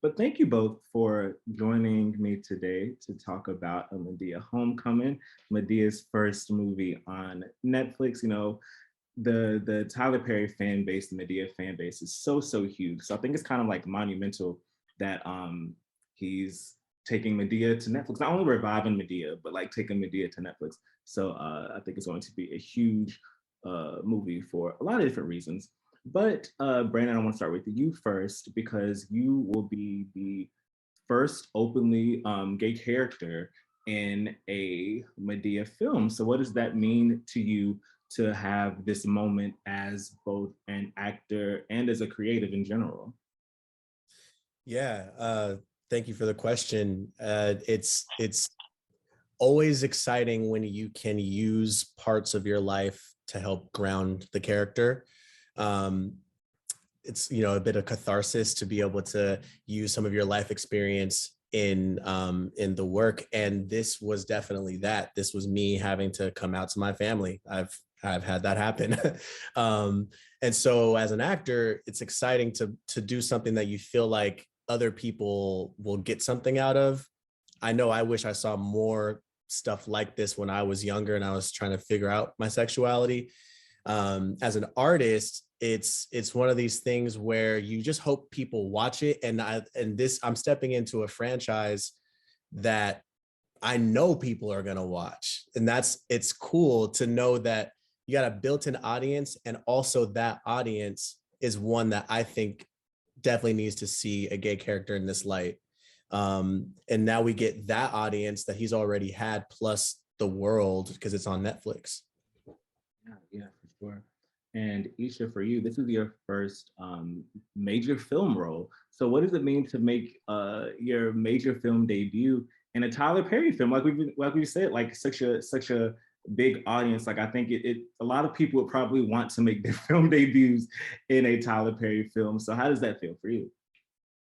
But thank you both for joining me today to talk about A Madea Homecoming, Madea's first movie on Netflix. The Tyler Perry fan base, the Madea fan base is so huge. So I think it's kind of like monumental that he's taking Madea to Netflix, not only reviving Madea, but like taking Madea to Netflix. So I think it's going to be a huge movie for a lot of different reasons. But Brandon, I want to start with you first because you will be the first openly gay character in a Madea film. So what does that mean to you to have this moment as both an actor and as a creative in general? Yeah, thank you for the question. It's always exciting when you can use parts of your life to help ground the character. It's a bit of catharsis to be able to use some of your life experience in the work, and this was definitely that. This was me having to come out to my family. I've had that happen. And so as an actor, it's exciting to do something that you feel like other people will get something out of. I know I wish I saw more stuff like this when I was younger and I was trying to figure out my sexuality. As an artist, it's one of these things where you just hope people watch it. And I'm stepping into a franchise that I know people are gonna watch. And it's cool to know that you got a built-in audience, and also that audience is one that I think definitely needs to see a gay character in this light. And now we get that audience that he's already had, plus the world, because it's on Netflix. Yeah, for sure. And Isha, for you, this is your first major film role. So what does it mean to make your major film debut in a Tyler Perry film? Like we said, like such a big audience. Like I think a lot of people would probably want to make their film debuts in a Tyler Perry film. So how does that feel for you?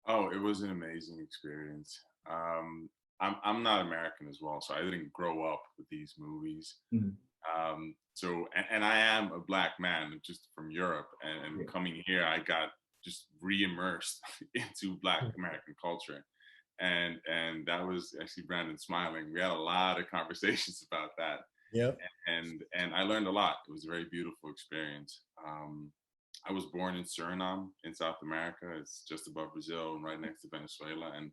Oh, it was an amazing experience. I'm not American as well, so I didn't grow up with these movies. Mhm. And I am a black man just from Europe, and Yeah. coming here, I got just re-immersed into Black American culture, and that was actually Brandon smiling. We had a lot of conversations about that, Yep. and I learned a lot. It was a very beautiful experience. I was born in Suriname in South America. It's just above Brazil and right next to Venezuela, and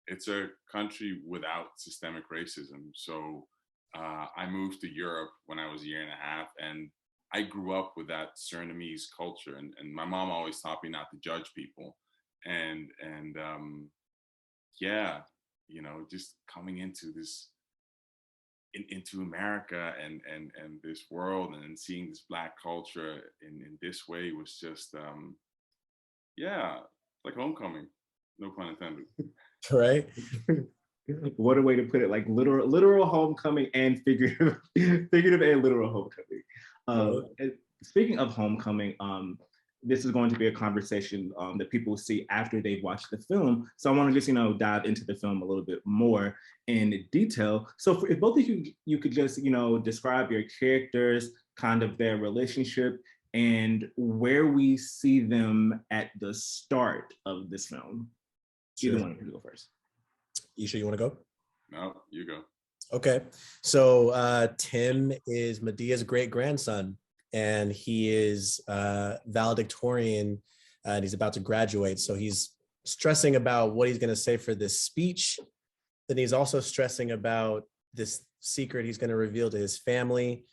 it's a country without systemic racism. So I moved to Europe when I was a year and a half, and I grew up with that Surinamese culture. And my mom always taught me not to judge people. And yeah, just coming into this into America and this world and seeing this Black culture in this way was just yeah, like homecoming. No pun intended. Right. What a way to put it, like literal homecoming and figurative and literal homecoming. Speaking of homecoming, this is going to be a conversation that people will see after they've watched the film. So I want to just, dive into the film a little bit more in detail. So if both of you could just, describe your characters, kind of their relationship, and where we see them at the start of this film. Sure. Either one of you go first. Isha, you want to go? No, you go. Okay. So Tim is Madea's great grandson, and he is valedictorian, and he's about to graduate. So he's stressing about what he's going to say for this speech. Then he's also stressing about this secret he's going to reveal to his family.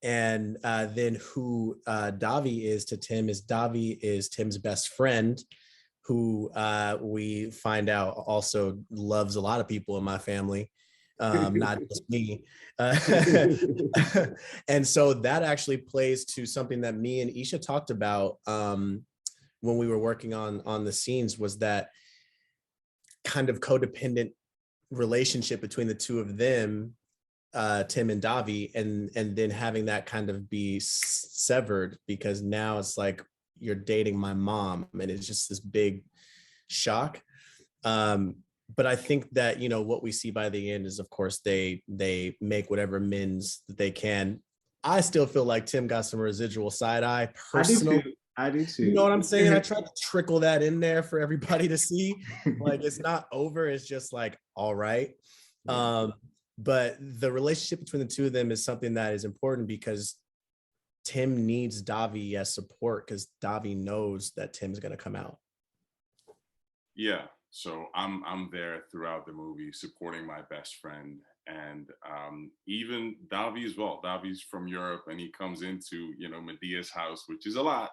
And then who Davi is to Tim is Davi is Tim's best friend, who we find out also loves a lot of people in my family, not just me. And so that actually plays to something that me and Isha talked about when we were working on the scenes, was that kind of codependent relationship between the two of them, Tim and Davi, and then having that kind of be severed, because now it's like, you're dating my mom, and it's just this big shock. But I think that, what we see by the end is, of course, they make whatever amends that they can. I still feel like Tim got some residual side eye personally. I do You know too. what I'm saying? I tried to trickle that in there for everybody to see. Like it's not over. It's just like, all right. Yeah. But the relationship between the two of them is something that is important because Tim needs Davi as support because Davi knows that Tim's going to come out. Yeah. So I'm there throughout the movie supporting my best friend, and even Davi as well. Davi's from Europe and he comes into, you know, Medea's house, which is a lot,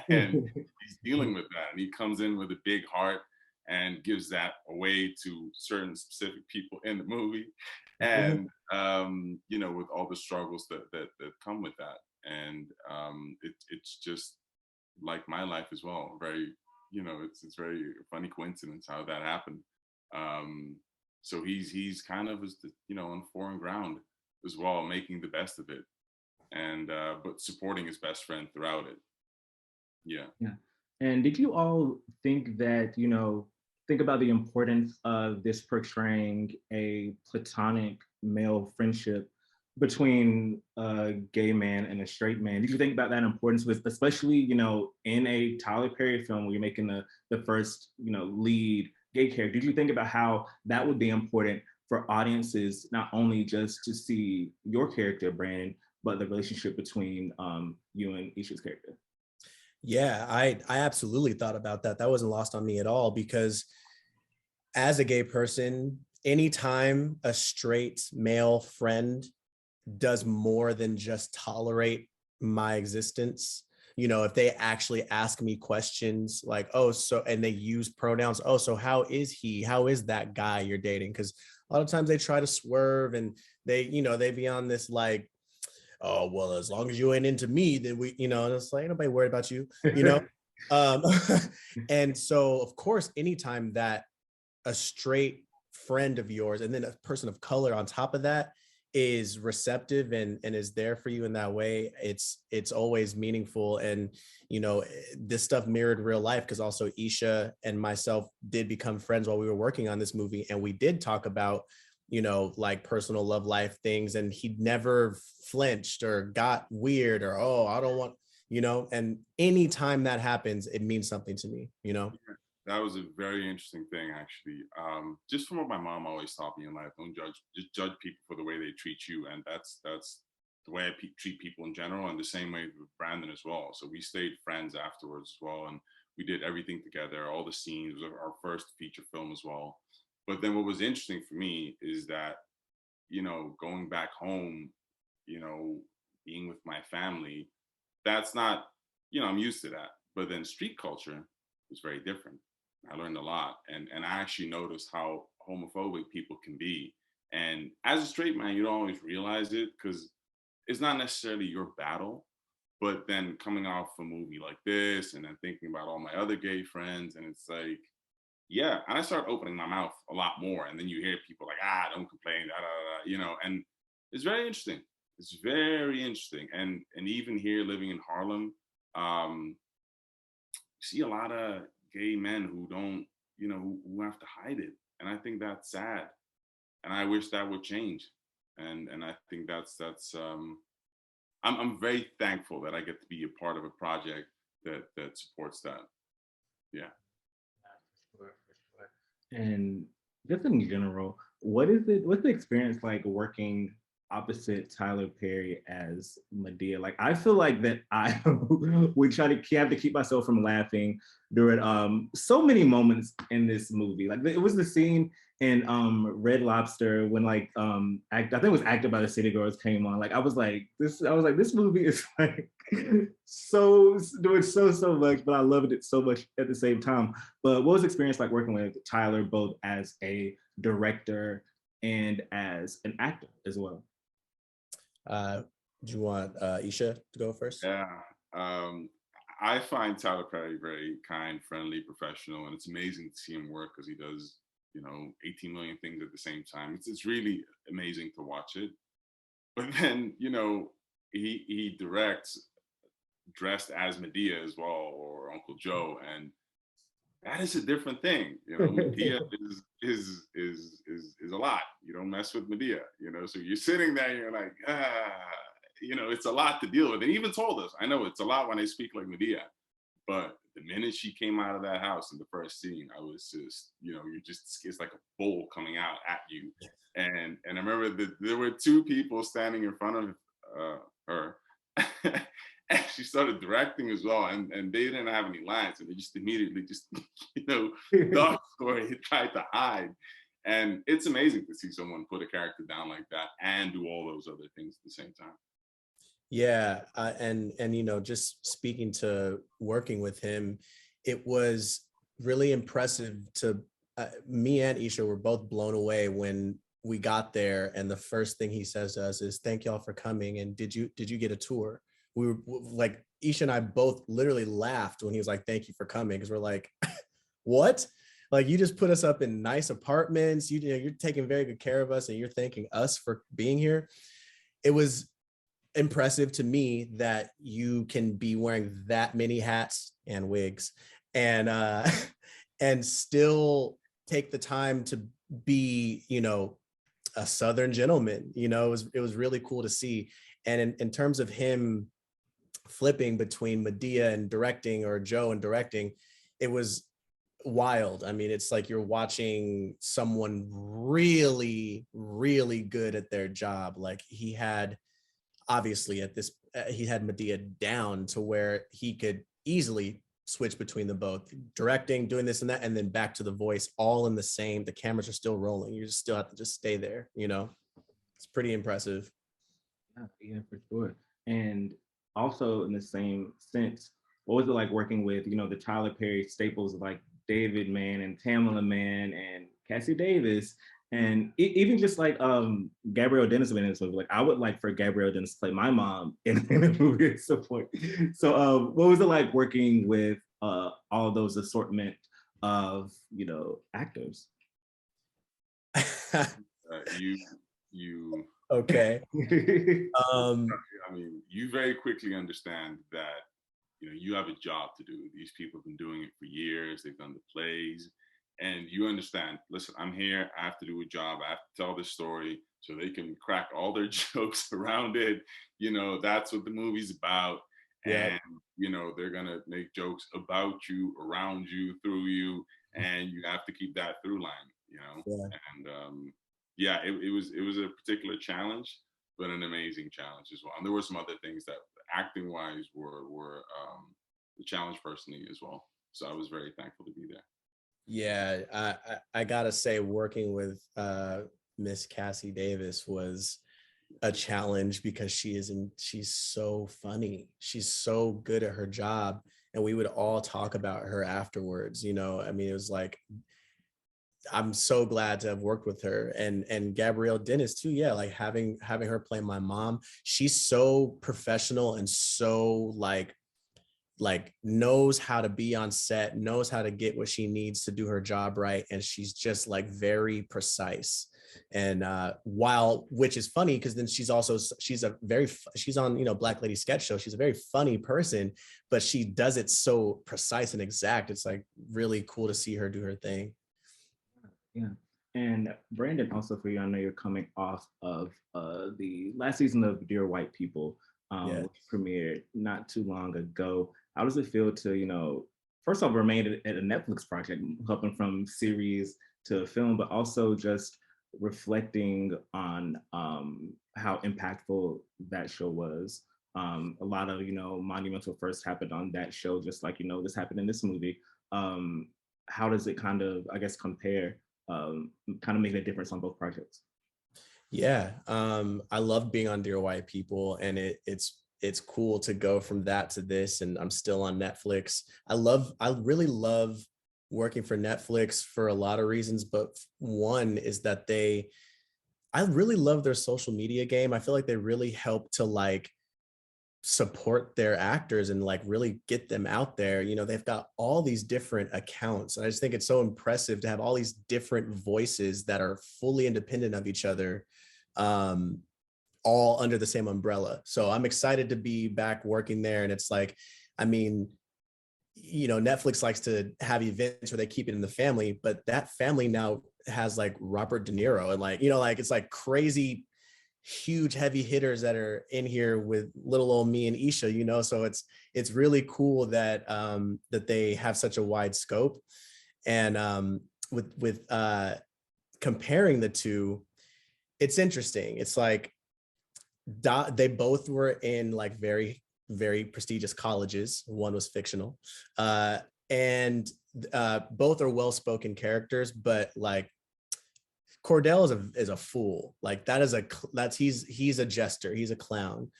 and he's dealing with that. And he comes in with a big heart and gives that away to certain specific people in the movie, and you know, with all the struggles that come with that. And it's just like my life as well. Very, you know, it's very funny coincidence how that happened. Um, so he's kind of as the, you know, on foreign ground as well, making the best of it, and but supporting his best friend throughout it. Yeah. Yeah. And did you all think that, think about the importance of this portraying a platonic male friendship between a gay man and a straight man? Did you think about that importance with, especially, in a Tyler Perry film where you're making the first, lead gay character? Did you think about how that would be important for audiences, not only just to see your character, Brandon, but the relationship between you and Isha's character? Yeah, I absolutely thought about that. That wasn't lost on me at all because as a gay person, anytime a straight male friend does more than just tolerate my existence, if they actually ask me questions like, oh, so, and they use pronouns, oh, so how is he? How is that guy you're dating? Because a lot of times they try to swerve and they be on this like, oh, well, as long as you ain't into me, then we, and it's like, ain't nobody worried about you. Um, and so, of course, anytime that a straight friend of yours and then a person of color on top of that is receptive and is there for you in that way, it's always meaningful. And this stuff mirrored real life because also Isha and myself did become friends while we were working on this movie, and we did talk about like personal love life things, and he never flinched or got weird or, oh, I don't want, and anytime that happens, it means something to me. That was a very interesting thing, actually. Just from what my mom always taught me in life: don't judge, just judge people for the way they treat you, and that's the way I treat people in general, and the same way with Brandon as well. So we stayed friends afterwards as well, and we did everything together, all the scenes. It was our first feature film as well. But then what was interesting for me is that, going back home, you know, being with my family, that's not, I'm used to that. But then street culture was very different. I learned a lot, and I actually noticed how homophobic people can be. And as a straight man, you don't always realize it because it's not necessarily your battle. But then coming off a movie like this, and then thinking about all my other gay friends, and it's like, yeah, and I start opening my mouth a lot more, and then you hear people like, don't complain, and it's very interesting. It's very interesting, and even here living in Harlem, um, you see a lot of gay men who don't, who have to hide it, and I think that's sad, and I wish that would change, and I think that's I'm very thankful that I get to be a part of a project that supports that. Yeah. For sure. And just in general, what's the experience like working opposite Tyler Perry as Madea? Like, I feel like that I would try to have to keep myself from laughing during so many moments in this movie. Like, it was the scene in Red Lobster when I think it was acted by the City Girls came on. Like, I was like this movie is like so doing so much, but I loved it so much at the same time. But what was the experience like working with Tyler both as a director and as an actor as well? Do you want Isha to go first? Yeah. Um, I find Tyler Perry very kind, friendly, professional, and it's amazing to see him work because he does, 18 million things at the same time. It's really amazing to watch it. But then, he directs dressed as Medea as well, or Uncle Joe, and that is a different thing. Medea is a lot. You don't mess with Medea. So you're sitting there, and you're like, it's a lot to deal with. And he even told us, I know it's a lot when I speak like Medea. But the minute she came out of that house in the first scene, I was just, it's like a bowl coming out at you. And I remember that there were two people standing in front of her. And she started directing as well, and they didn't have any lines, and they just immediately just, dodged or tried to hide. And it's amazing to see someone put a character down like that and do all those other things at the same time. Yeah, and just speaking to working with him, it was really impressive to me and Isha were both blown away when we got there, and the first thing he says to us is, "Thank y'all for coming." And did you get a tour? We were like, Isha and I both literally laughed when he was like, "Thank you for coming," because we're like, what? Like, you just put us up in nice apartments. You're taking very good care of us, and you're thanking us for being here. It was impressive to me that you can be wearing that many hats and wigs and and still take the time to be, a Southern gentleman. It was really cool to see. And in terms of him flipping between Madea and directing, or Joe and directing, it was wild. I mean, it's like you're watching someone really, really good at their job. Like, he had, obviously he had Madea down to where he could easily switch between the both, directing, doing this and that, and then back to the voice, all in the same. The cameras are still rolling. You just still have to just stay there. It's pretty impressive. Yeah, for sure. And also in the same sense, what was it like working with, the Tyler Perry staples like David Mann and Tamala Mann and Cassie Davis, and even just like Gabrielle Dennis in this movie. Like, I would like for Gabrielle Dennis to play my mom in a movie at some point. So what was it like working with all those assortment of actors? You Okay. I mean, you very quickly understand that you have a job to do. These people have been doing it for years. They've done the plays, and you understand. Listen, I'm here. I have to do a job. I have to tell this story so they can crack all their jokes around it. That's what the movie's about. Yeah. And they're gonna make jokes about you, around you, through you, and you have to keep that through line. Yeah. And yeah, it was a particular challenge, but an amazing challenge as well. And there were some other things that acting wise were the challenge personally as well. So I was very thankful to be there. Yeah, I gotta say, working with Miss Cassie Davis was a challenge, because she's so funny. She's so good at her job, and we would all talk about her afterwards. I mean, it was like, I'm so glad to have worked with her, and Gabrielle Dennis too. Yeah, like having her play my mom. She's so professional and so like knows how to be on set, knows how to get what she needs to do her job right, and she's just like very precise. And which is funny, because then she's on Black Lady Sketch Show. She's a very funny person, but she does it so precise and exact. It's like really cool to see her do her thing. Yeah. And Brandon, also for you, I know you're coming off of the last season of Dear White People, Yeah. which premiered not too long ago. How does it feel to, first of all, remain at a Netflix project, helping from series to film, but also just reflecting on how impactful that show was? A lot of, monumental firsts happened on that show, just like, this happened in this movie. How does it kind of, I guess, compare? Kind of making a difference on both projects? Yeah, I love being on Dear White People, and it's cool to go from that to this, and I'm still on Netflix. I really love working for Netflix for a lot of reasons, but one is that I really love their social media game. I feel like they really help to like support their actors and like really get them out there. They've got all these different accounts, and I just think it's so impressive to have all these different voices that are fully independent of each other, all under the same umbrella. So I'm excited to be back working there. And it's like, I mean, Netflix likes to have events where they keep it in the family, but that family now has like Robert De Niro and like, it's like crazy huge heavy hitters that are in here with little old me and Isha, you know. So it's really cool that that they have such a wide scope. And with comparing the two, it's interesting. It's like they both were in like very, very prestigious colleges. One was fictional, and both are well-spoken characters, but like Cordell is a fool. Like he's a jester, he's a clown.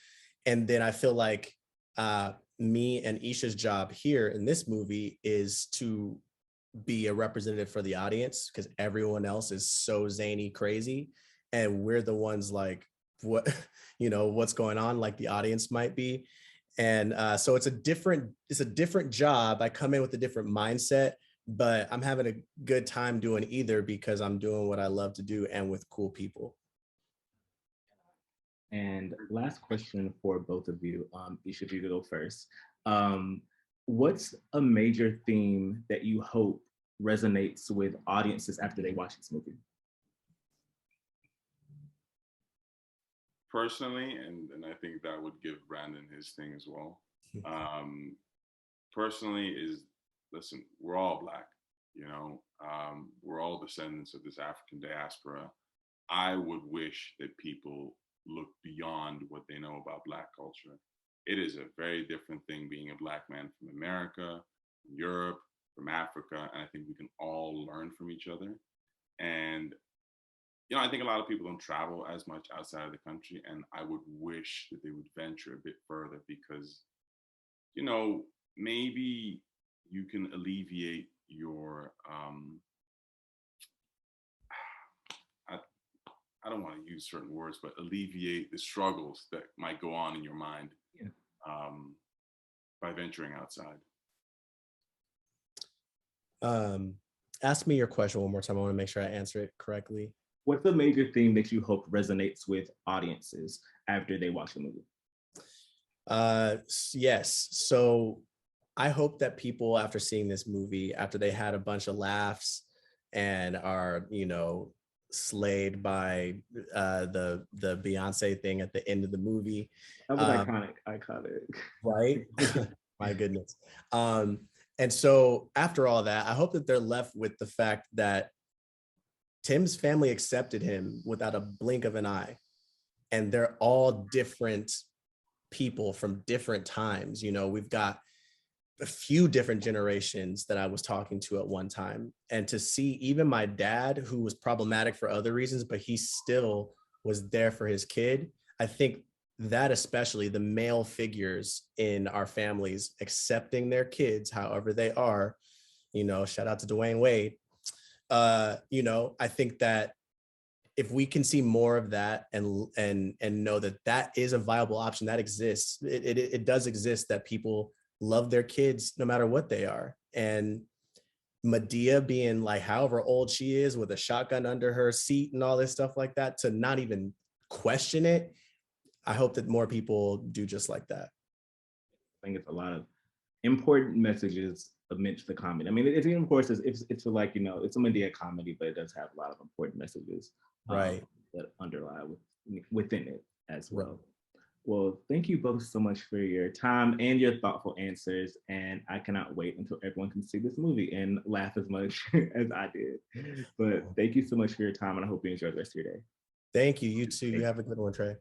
And then I feel like me and Isha's job here in this movie is to be a representative for the audience, because everyone else is so zany crazy, and we're the ones like, what, you know, what's going on, like the audience might be. And so it's a different job. I come in with a different mindset, but I'm having a good time doing either because I'm doing what I love to do and with cool people. And last question for both of you, each of you to go first. What's a major theme that you hope resonates with audiences after they watch this movie? Personally, and I think that would give Brandon his thing as well. Personally, is, listen, we're all Black, you know, we're all descendants of this African diaspora. I would wish that people look beyond what they know about Black culture. It is a very different thing being a Black man from America, from Europe, from Africa, and I think we can all learn from each other. And you know, I think a lot of people don't travel as much outside of the country, and I would wish that they would venture a bit further because, you know, maybe you can alleviate your, I don't want to use certain words, but alleviate the struggles that might go on in your mind, yeah, by venturing outside. Ask me your question one more time. I want to make sure I answer it correctly. What's a major theme that you hope resonates with audiences after they watch the movie? Yes. So I hope that people, after seeing this movie, after they had a bunch of laughs and are, you know, slayed by the Beyonce thing at the end of the movie. That was iconic. Right? My goodness. And so after all that, I hope that they're left with the fact that Tim's family accepted him without a blink of an eye. And they're all different people from different times. You know, we've got a few different generations that I was talking to at one time. And to see even my dad, who was problematic for other reasons, but he still was there for his kid. I think that especially the male figures in our families accepting their kids, however they are, you know, shout out to Dwayne Wade. You know, I think that if we can see more of that and know that that is a viable option that exists, it does exist, that people love their kids no matter what they are. And Madea being like however old she is with a shotgun under her seat and all this stuff like that, to not even question it, I hope that more people do just like that. I think it's a lot of important messages amidst the comedy. I mean, it's of course it's like, you know, it's a Madea comedy, but it does have a lot of important messages, right, that underlie within it as well. Right. Well, thank you both so much for your time and your thoughtful answers. And I cannot wait until everyone can see this movie and laugh as much as I did. But thank you so much for your time, and I hope you enjoy the rest of your day. Thank you. You too. You have a good one, Trey.